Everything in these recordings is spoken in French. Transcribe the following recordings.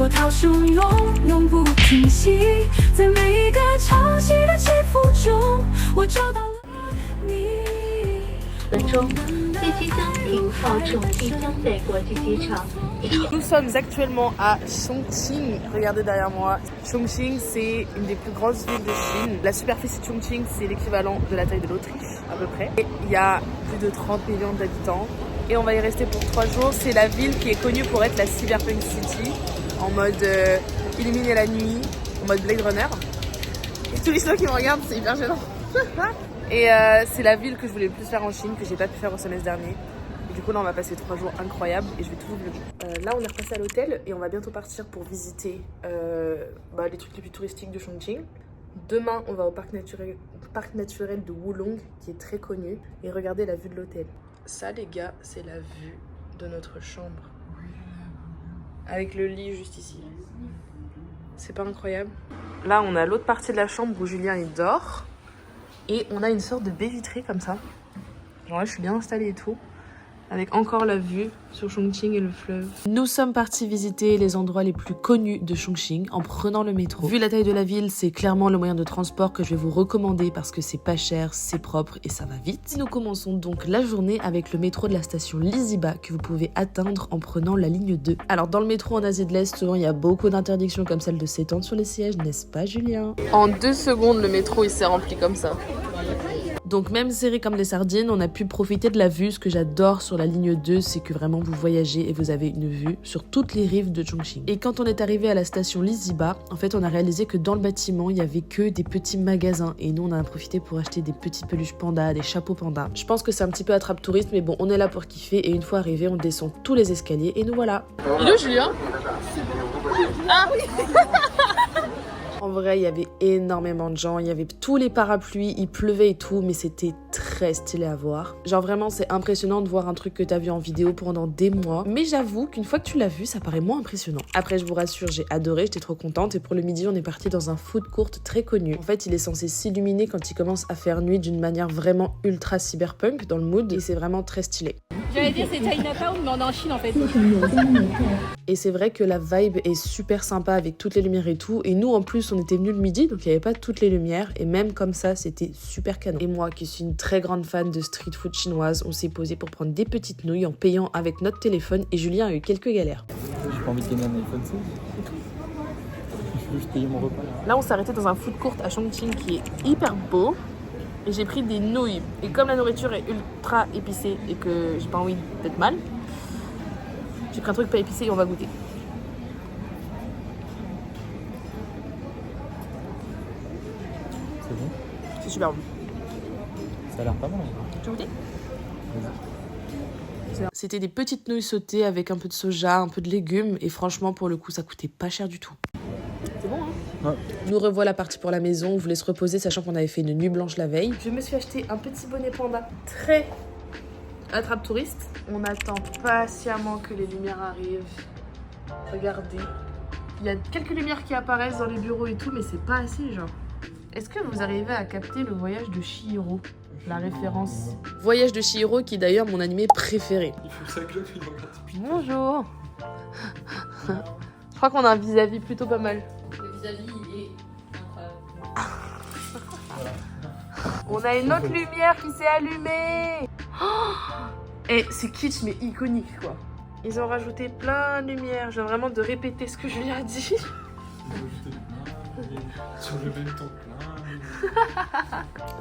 波涛汹涌，永不停息，在每一个潮汐的起伏中，我找到了你。分钟，飞机将停靠重庆江北国际机场。Nous sommes actuellement à Chongqing. Regardez derrière moi. Chongqing, c'est une des plus grosses villes de Chine. La superficie de Chongqing, c'est l'équivalent de la taille de l'Autriche, à peu près. Et il y a plus de 30 millions d'habitants. Et on va y rester pour 3 jours. C'est la ville qui est connue pour être la Cyberpunk City, en mode illuminé la nuit, en mode Blade Runner. Et tous les gens qui me regardent, c'est hyper gênant. Et c'est la ville que je voulais le plus faire en Chine, que j'ai pas pu faire au semestre dernier. Du coup là on va passer 3 jours incroyables et je vais tout vous vlogger. Là on est repassé à l'hôtel et on va bientôt partir pour visiter les trucs les plus touristiques de Chongqing. Demain on va au parc naturel de Wulong qui est très connu et regardez la vue de l'hôtel. Ça les gars c'est la vue de notre chambre. Avec le lit juste ici. C'est pas incroyable? Là on a l'autre partie de la chambre où Julien il dort. Et on a une sorte de baie vitrée comme ça. Genre là je suis bien installée et tout. Avec encore la vue sur Chongqing et le fleuve. Nous sommes partis visiter les endroits les plus connus de Chongqing en prenant le métro. Vu la taille de la ville, c'est clairement le moyen de transport que je vais vous recommander parce que c'est pas cher, c'est propre et ça va vite. Nous commençons donc la journée avec le métro de la station Liziba que vous pouvez atteindre en prenant la ligne 2. Alors dans le métro en Asie de l'Est, souvent il y a beaucoup d'interdictions comme celle de s'étendre sur les sièges, n'est-ce pas Julien? En 2 secondes, le métro il s'est rempli comme ça. Donc même serré comme des sardines, on a pu profiter de la vue. Ce que j'adore sur la ligne 2, c'est que vraiment vous voyagez et vous avez une vue sur toutes les rives de Chongqing. Et quand on est arrivé à la station Liziba, en fait on a réalisé que dans le bâtiment, il y avait que des petits magasins. Et nous on a profité pour acheter des petits peluches pandas, des chapeaux pandas. Je pense que c'est un petit peu attrape-touriste, mais bon, on est là pour kiffer. Et une fois arrivé, on descend tous les escaliers et nous voilà. Il est où Julien? Ah oui. En vrai, il y avait énormément de gens, il y avait tous les parapluies, il pleuvait et tout, mais c'était très stylé à voir. Genre vraiment, c'est impressionnant de voir un truc que t'as vu en vidéo pendant des mois. Mais j'avoue qu'une fois que tu l'as vu, ça paraît moins impressionnant. Après, je vous rassure, j'ai adoré, j'étais trop contente. Et pour le midi, on est parti dans un food court très connu. En fait, il est censé s'illuminer quand il commence à faire nuit d'une manière vraiment ultra cyberpunk dans le mood. Et c'est vraiment très stylé. J'allais dire c'est Chinatown, mais on est en Chine en fait. Et c'est vrai que la vibe est super sympa avec toutes les lumières et tout. Et nous, en plus, on était venus le midi, donc il n'y avait pas toutes les lumières. Et même comme ça, c'était super canon. Et moi, qui suis une très grande fan de street food chinoise, on s'est posé pour prendre des petites nouilles en payant avec notre téléphone. Et Julien a eu quelques galères. J'ai pas envie de gagner un iPhone 16. Je veux juste payer mon repas. Là, on s'est arrêté dans un food court à Chongqing qui est hyper beau. Et j'ai pris des nouilles. Et comme la nourriture est ultra épicée et que j'ai pas envie d'être mal, j'ai pris un truc pas épicé et on va goûter. C'est bon? C'est super bon. Ça a l'air pas mal. Tu veux goûter? Vas-y. C'était des petites nouilles sautées avec un peu de soja, un peu de légumes. Et franchement, pour le coup, ça coûtait pas cher du tout. C'est bon, hein? Ouais. Nous revoilà partis pour la maison. On voulait se reposer, sachant qu'on avait fait une nuit blanche la veille. Je me suis acheté un petit bonnet panda très attrape-touriste. On attend patiemment que les lumières arrivent. Regardez. Il y a quelques lumières qui apparaissent dans les bureaux et tout, mais c'est pas assez, genre. Est-ce que vous arrivez à capter le voyage de Chihiro? La référence. Voyage de Chihiro, qui est d'ailleurs mon animé préféré. Il faut ça que il regarde. Bonjour. Je crois qu'on a un vis-à-vis plutôt pas mal. Le vis-à-vis il est incroyable. On a une autre lumière qui s'est allumée. Et c'est kitsch mais iconique quoi. Ils ont rajouté plein de lumières. Je viens vraiment de répéter ce que je lui ai dit. Sur le même temps plein.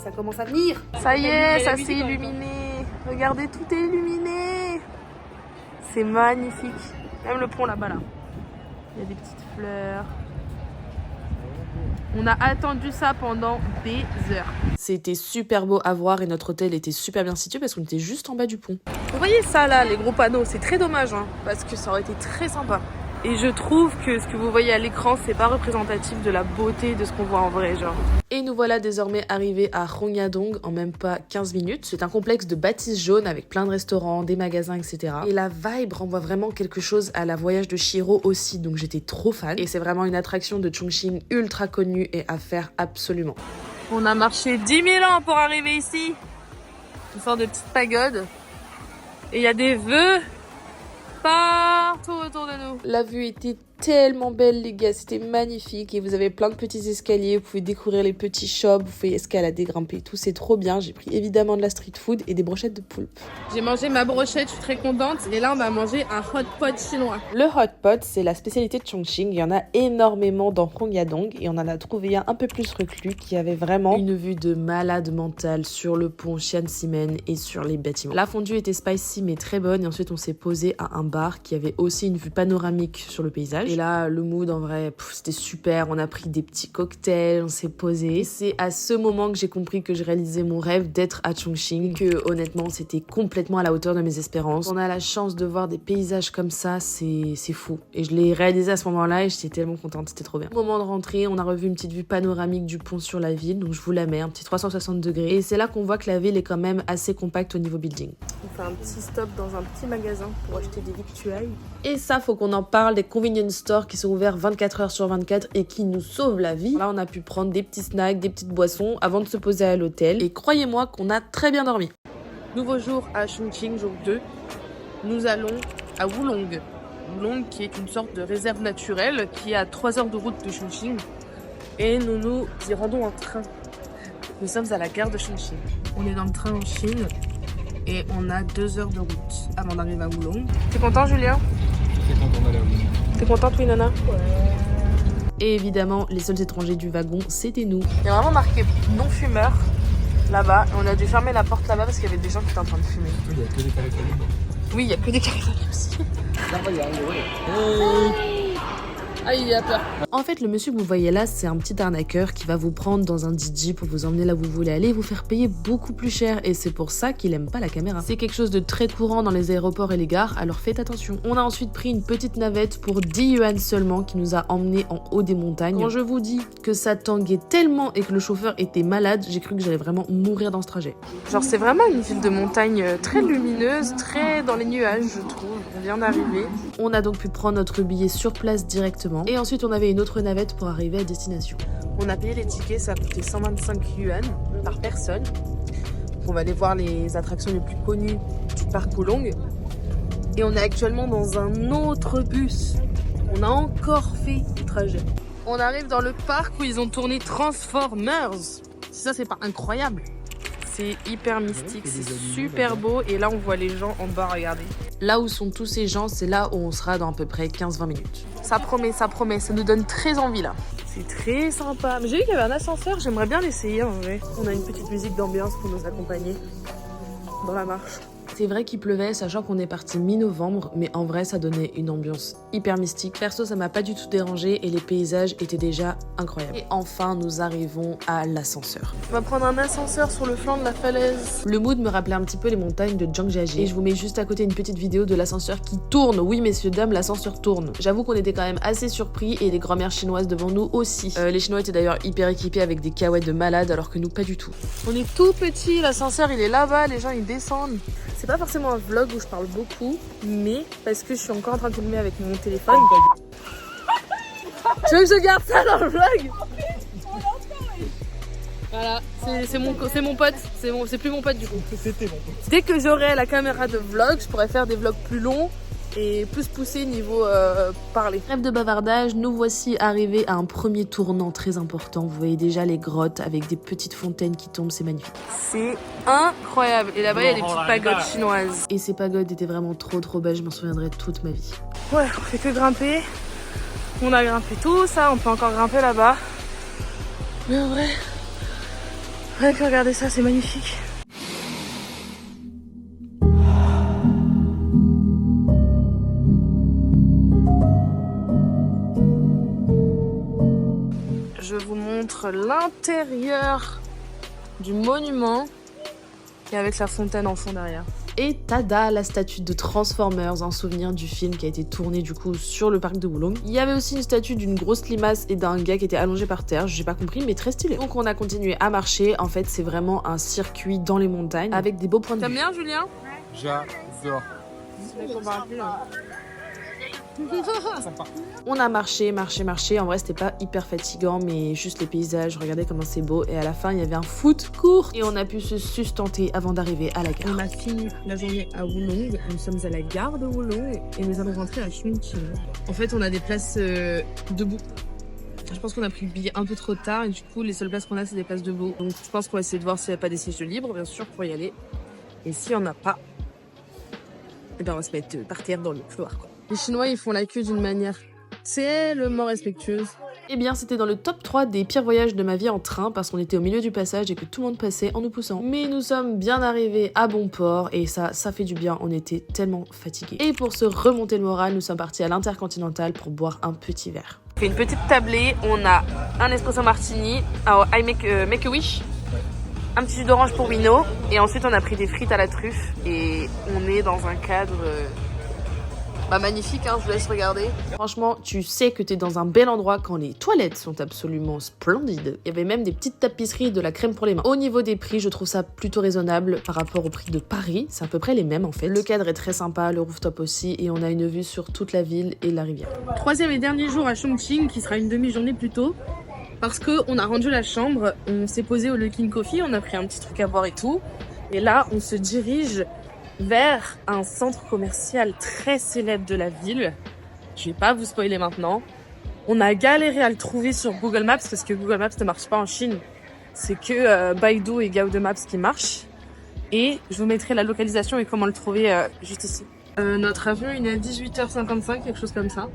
Ça commence à venir. Ça y est, ça s'est illuminé. Regardez, tout est illuminé. C'est magnifique. Même le pont là-bas là. Il y a des petites fleurs. On a attendu ça pendant des heures. C'était super beau à voir et notre hôtel était super bien situé parce qu'on était juste en bas du pont. Vous voyez ça là, les gros panneaux, c'est très dommage hein, parce que ça aurait été très sympa. Et je trouve que ce que vous voyez à l'écran, c'est pas représentatif de la beauté de ce qu'on voit en vrai, genre. Et nous voilà désormais arrivés à Rongyadong en même pas 15 minutes. C'est un complexe de bâtisses jaunes avec plein de restaurants, des magasins, etc. Et la vibe renvoie vraiment quelque chose à la voyage de Chihiro aussi, donc j'étais trop fan. Et c'est vraiment une attraction de Chongqing ultra connue et à faire absolument. On a marché 10 000 ans pour arriver ici. Une sorte de petite pagode. Et il y a des vœux partout autour de nous. La vue était tellement belle les gars, c'était magnifique et vous avez plein de petits escaliers, vous pouvez découvrir les petits shops, vous pouvez escalader, grimper, tout c'est trop bien. J'ai pris évidemment de la street food et des brochettes de poulpe. J'ai mangé ma brochette, je suis très contente et là on va manger un hot pot chinois. Le hot pot c'est la spécialité de Chongqing, il y en a énormément dans Kongyadong et on en a trouvé un peu plus reclus qui avait vraiment une vue de malade mentale sur le pont Xianximen et sur les bâtiments. La fondue était spicy mais très bonne et ensuite on s'est posé à un bar qui avait aussi une vue panoramique sur le paysage. Et là, le mood en vrai, c'était super. On a pris des petits cocktails, on s'est posé. Et c'est à ce moment que j'ai compris que je réalisais mon rêve d'être à Chongqing, que honnêtement, c'était complètement à la hauteur de mes espérances. On a la chance de voir des paysages comme ça, c'est fou. Et je l'ai réalisé à ce moment-là et j'étais tellement contente, c'était trop bien. Au moment de rentrer, on a revu une petite vue panoramique du pont sur la ville, donc je vous la mets, un petit 360 degrés. Et c'est là qu'on voit que la ville est quand même assez compacte au niveau building. On fait un petit stop dans un petit magasin pour acheter des victuailles. Et ça, faut qu'on en parle, des convenience stores qui sont ouverts 24 heures sur 24 et qui nous sauvent la vie. Là, on a pu prendre des petits snacks, des petites boissons avant de se poser à l'hôtel. Et croyez-moi qu'on a très bien dormi. Nouveau jour à Chongqing, jour 2. Nous allons à Wulong. Wulong qui est une sorte de réserve naturelle qui est à 3 heures de route de Chongqing. Et nous nous y rendons en train. Nous sommes à la gare de Chongqing. On est dans le train en Chine. Et on a 2 heures de route avant d'arriver à Wulong. T'es content, Julien? Je suis content d'aller à Wulong. T'es contente, oui, Nana? Ouais. Et évidemment, les seuls étrangers du wagon, c'était nous. Il y a vraiment marqué non-fumeur là-bas. On a dû fermer la porte là-bas parce qu'il y avait des gens qui étaient en train de fumer. Oui, il n'y a que des carrés. Oui, il y a que des carrés aussi. Ah, il a peur. En fait, le monsieur que vous voyez là, c'est un petit arnaqueur qui va vous prendre dans un DJ pour vous emmener là où vous voulez aller et vous faire payer beaucoup plus cher. Et c'est pour ça qu'il aime pas la caméra. C'est quelque chose de très courant dans les aéroports et les gares, alors faites attention. On a ensuite pris une petite navette pour 10 yuan seulement qui nous a emmenés en haut des montagnes. Quand je vous dis que ça tanguait tellement et que le chauffeur était malade, j'ai cru que j'allais vraiment mourir dans ce trajet. Genre, c'est vraiment une ville de montagne très lumineuse, très dans les nuages, je trouve. On vient d'arriver. On a donc pu prendre notre billet sur place directement. Et ensuite, on avait une autre navette pour arriver à destination. On a payé les tickets, ça a coûté 125 yuan par personne. On va aller voir les attractions les plus connues du parc Wulong. Et on est actuellement dans un autre bus. On a encore fait le trajet. On arrive dans le parc où ils ont tourné Transformers. Ça, c'est pas incroyable. C'est hyper mystique, c'est super beau. Et là, on voit les gens en bas, regardez. Là où sont tous ces gens, c'est là où on sera dans à peu près 15-20 minutes. Ça promet, ça nous donne très envie là. C'est très sympa. Mais j'ai vu qu'il y avait un ascenseur, j'aimerais bien l'essayer en vrai. On a une petite musique d'ambiance pour nous accompagner dans la marche. C'est vrai qu'il pleuvait, sachant qu'on est parti mi-novembre, mais en vrai, ça donnait une ambiance hyper mystique. Perso, ça m'a pas du tout dérangé et les paysages étaient déjà incroyables. Et enfin, nous arrivons à l'ascenseur. On va prendre un ascenseur sur le flanc de la falaise. Le mood me rappelait un petit peu les montagnes de Zhangjiajie. Et je vous mets juste à côté une petite vidéo de l'ascenseur qui tourne. Oui, messieurs, dames, l'ascenseur tourne. J'avoue qu'on était quand même assez surpris et les grand-mères chinoises devant nous aussi. Les Chinois étaient d'ailleurs hyper équipés avec des kawaii de malades, alors que nous, pas du tout. On est tout petit, l'ascenseur il est là-bas, les gens ils descendent. C'est pas forcément un vlog où je parle beaucoup, mais parce que je suis encore en train de filmer avec mon téléphone. Tu veux que je garde ça dans le vlog? Voilà, c'est mon pote, c'est plus mon pote du coup. C'était mon pote. Dès que j'aurai la caméra de vlog, je pourrais faire des vlogs plus longs et plus poussés niveau parler. Trêve de bavardage, nous voici arrivés à un premier tournant très important. Vous voyez déjà les grottes avec des petites fontaines qui tombent, c'est magnifique. C'est incroyable. Et là-bas, il y a des petites pagodes chinoises. Et ces pagodes étaient vraiment trop belles, je m'en souviendrai toute ma vie. Ouais, on fait que grimper. On a grimpé tout ça, on peut encore grimper là-bas. Mais en vrai, rien que regarder ça, c'est magnifique. Je vous montre l'intérieur du monument et avec la fontaine en fond derrière. Et tada, la statue de Transformers, en souvenir du film qui a été tourné du coup sur le parc de Wulong. Il y avait aussi une statue d'une grosse limace et d'un gars qui était allongé par terre, j'ai pas compris mais très stylé. Donc on a continué à marcher, en fait c'est vraiment un circuit dans les montagnes avec des beaux points de vue. T'aimes bien Julien? J'adore. Sympa. On a marché. En vrai, c'était pas hyper fatigant, mais juste les paysages, regardez comment c'est beau. Et à la fin, il y avait un foot court et on a pu se sustenter avant d'arriver à la gare. On a fini la journée à Wulong. Nous sommes à la gare de Wulong et nous allons rentrer à Chongqing. En fait, on a des places debout. Je pense qu'on a pris le billet un peu trop tard et du coup, les seules places qu'on a, c'est des places debout. Donc, je pense qu'on va essayer de voir s'il n'y a pas des sièges libres, bien sûr, pour y aller. Et s'il n'y en a pas, eh ben, on va se mettre par terre dans le couloir, quoi. Les Chinois, ils font la queue d'une manière tellement respectueuse. Eh bien, c'était dans le top 3 des pires voyages de ma vie en train parce qu'on était au milieu du passage et que tout le monde passait en nous poussant. Mais nous sommes bien arrivés à bon port et ça fait du bien. On était tellement fatigués. Et pour se remonter le moral, nous sommes partis à l'Intercontinental pour boire un petit verre. On fait une petite tablée. On a un espresso martini, I make a wish. Un petit jus d'orange pour Wino. Et ensuite, on a pris des frites à la truffe. Et on est dans un cadre magnifique, hein, je vous laisse regarder. Franchement, tu sais que t'es dans un bel endroit quand les toilettes sont absolument splendides. Il y avait même des petites tapisseries et de la crème pour les mains. Au niveau des prix, je trouve ça plutôt raisonnable par rapport au prix de Paris. C'est à peu près les mêmes en fait. Le cadre est très sympa, le rooftop aussi, et on a une vue sur toute la ville et la rivière. Troisième et dernier jour à Chongqing, qui sera une demi-journée plus tôt. Parce qu'on a rendu la chambre, on s'est posé au Luckin Coffee, on a pris un petit truc à boire et tout. Et là, on se dirige vers un centre commercial très célèbre de la ville. Je vais pas vous spoiler maintenant. On a galéré à le trouver sur Google Maps parce que Google Maps ne marche pas en Chine. C'est que Baidu et Gaode Maps qui marchent. Et je vous mettrai la localisation et comment le trouver juste ici. Notre avion il est à 18h55, quelque chose comme ça.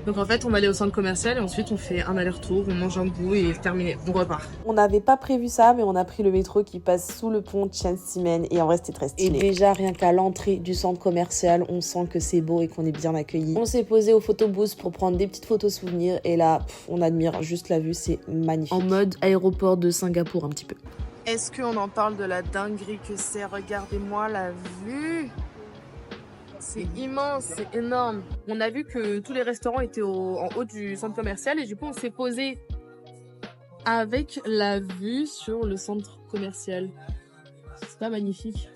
Donc en fait on va aller au centre commercial et ensuite on fait un aller-retour, on mange un bout et terminé, on repart. On n'avait pas prévu ça mais on a pris le métro qui passe sous le pont Tiananmen et en vrai c'était très stylé. Et déjà rien qu'à l'entrée du centre commercial on sent que c'est beau et qu'on est bien accueillis. On s'est posé au photobooth pour prendre des petites photos souvenirs et là on admire juste la vue, c'est magnifique. En mode aéroport de Singapour un petit peu. Est-ce qu'on en parle de la dinguerie que c'est? Regardez-moi la vue! C'est immense, c'est énorme. On a vu que tous les restaurants étaient en haut du centre commercial et du coup on s'est posé avec la vue sur le centre commercial. C'est pas magnifique?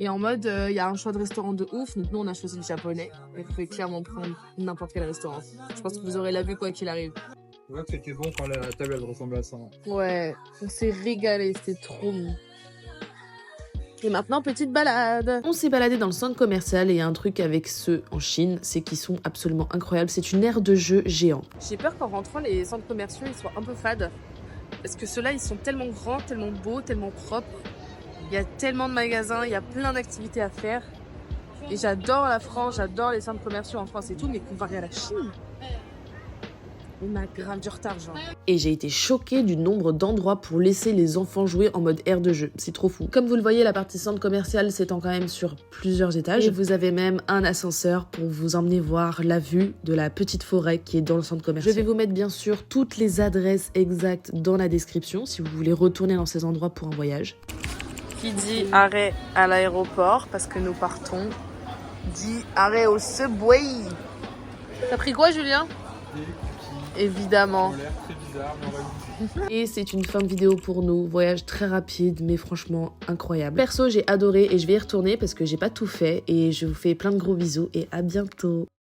Et en mode, il y a un choix de restaurant de ouf, donc nous on a choisi le japonais. Et vous pouvez clairement prendre n'importe quel restaurant. Je pense que vous aurez la vue quoi qu'il arrive. On voit que c'était bon quand la table elle ressemblait à ça. Ouais, on s'est régalé, c'était trop bon. Et maintenant, petite balade. On s'est baladé dans le centre commercial et il y a un truc avec ceux en Chine, c'est qu'ils sont absolument incroyables. C'est une aire de jeu géant. J'ai peur qu'en rentrant, les centres commerciaux ils soient un peu fades. Parce que ceux-là, ils sont tellement grands, tellement beaux, tellement propres. Il y a tellement de magasins, il y a plein d'activités à faire. Et j'adore la France, j'adore les centres commerciaux en France et tout, mais comparé à la Chine, on a grave du retard, genre. Et j'ai été choquée du nombre d'endroits pour laisser les enfants jouer en mode aire de jeu. C'est trop fou. Comme vous le voyez, la partie centre commercial s'étend quand même sur plusieurs étages. Et vous avez même un ascenseur pour vous emmener voir la vue de la petite forêt qui est dans le centre commercial. Je vais vous mettre bien sûr toutes les adresses exactes dans la description si vous voulez retourner dans ces endroits pour un voyage. Qui dit arrêt à l'aéroport parce que nous partons, dit arrêt au Subway. T'as pris quoi, Julien? Évidemment. Et c'est une fin de vidéo pour nous. Voyage très rapide, mais franchement incroyable. Perso, j'ai adoré et je vais y retourner parce que j'ai pas tout fait. Et je vous fais plein de gros bisous et à bientôt.